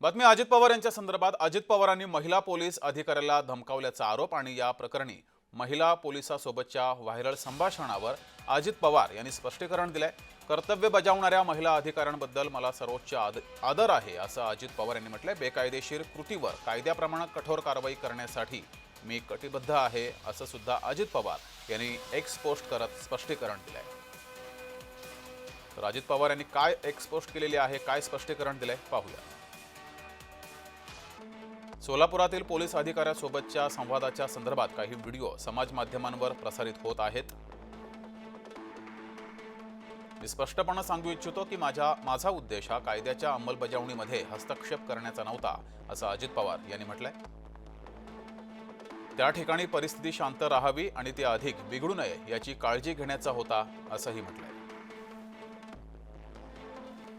बातमी अजित पवार यांच्या संदर्भात। अजित पवारांनी महिला पोलीस अधिकाऱ्याला धमकावल्याचा आरोप आणि या प्रकरणी महिला पोलिसासोबतच्या व्हायरल संभाषणावर अजित पवार यांनी स्पष्टीकरण दिले। कर्तव्य बजावणाऱ्या महिला अधिकाऱ्यांबद्दल मला सर्वोच्च आदर आहे असं अजित पवार यांनी म्हटलंय। बेकायदेशीर कृतीवर कायद्याप्रमाणे कठोर कारवाई करण्यासाठी मी कटिबद्ध आहे असं सुद्धा अजित पवार यांनी एक्स पोस्ट करत स्पष्टीकरण दिलंय। तर अजित पवार यांनी काय एक्स पोस्ट केलेली आहे, काय स्पष्टीकरण दिलंय पाहूया। सोलापुरातील पोलीस अधिकाऱ्यासोबतच्या संवादाच्या संदर्भात काही व्हिडिओ समाज माध्यमांवर प्रसारित होत आहेत। मी स्पष्टपणे सांगू इच्छितो की माझा उद्देश हा कायद्याच्या अंमलबजावणीमध्ये हस्तक्षेप करण्याचा नव्हता असं अजित पवार यांनी म्हटलंय। त्या ठिकाणी परिस्थिती शांत राहावी आणि ती अधिक बिघडू नये याची काळजी घेण्याचा होता असंही म्हटलंय।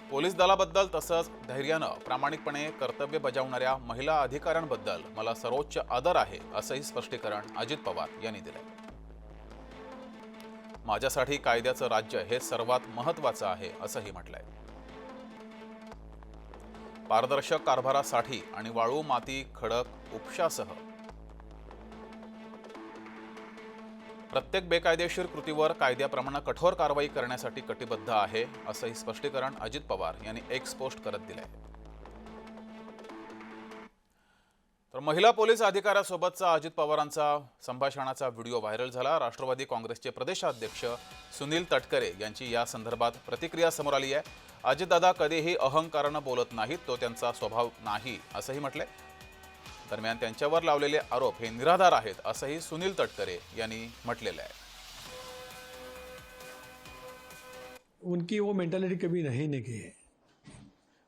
पोलीस दलाबद्दल तसंच धैर्यानं प्रामाणिकपणे कर्तव्य बजावणाऱ्या महिला अधिकाऱ्यांबद्दल मला सर्वोच्च आदर आहे असंही स्पष्टीकरण अजित पवार यांनी दिलंय। माझ्यासाठी कायद्याचं राज्य हे सर्वात महत्त्वाचं आहे असंही म्हटलंय। पारदर्शक कारभारासाठी आणि वाळू माती खडक उपशासह प्रत्येक बेकायदेशीर कृतीवर कायद्याप्रमाणे कठोर कारवाई करण्यासाठी कटिबद्ध आहे असंही स्पष्टीकरण अजित पवार यांनी एक्स पोस्ट करत दिलंय। तर महिला पोलीस अधिकाऱ्यासोबतचा अजित पवारांचा संभाषणाचा व्हिडिओ व्हायरल झाला। राष्ट्रवादी काँग्रेसचे प्रदेशाध्यक्ष सुनील तटकरे यांची या संदर्भात प्रतिक्रिया समोर आली आहे। अजितदादा कधीही अहंकाराने बोलत नाहीत, तो त्यांचा स्वभाव नाही असंही म्हटलंय। दरम्यान त्यांच्यावर लावलेले आरोप हे निराधार आहेत असंही सुनील तटकरे यांनी म्हटलेलं आहे। उनकी वो मेंटालिटी कभी नहीं की है,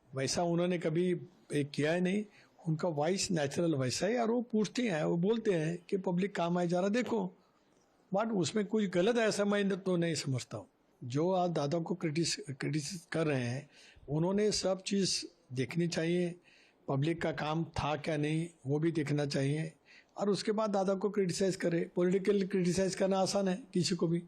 वैसा उन्होंने कभी किया ही नहीं। उनका वॉइस नेचुरल वैसा है और वो पूछते हैं, वो बोलते हैं कि पब्लिक काम आए जरा देखो, बट उसमें कुछ गलत है ऐसा मैं तो नहीं समझता हूँ। जो आज दादा को क्रिटिसाइज कर रहे हैं, उन्होंने सब चीज़ देखनी चाहिए। पब्लिक का काम था क्या नहीं वो भी देखना चाहिए और उसके बाद दादा को क्रिटिसाइज करे। पॉलिटिकल क्रिटिसाइज करना आसान है किसी को भी।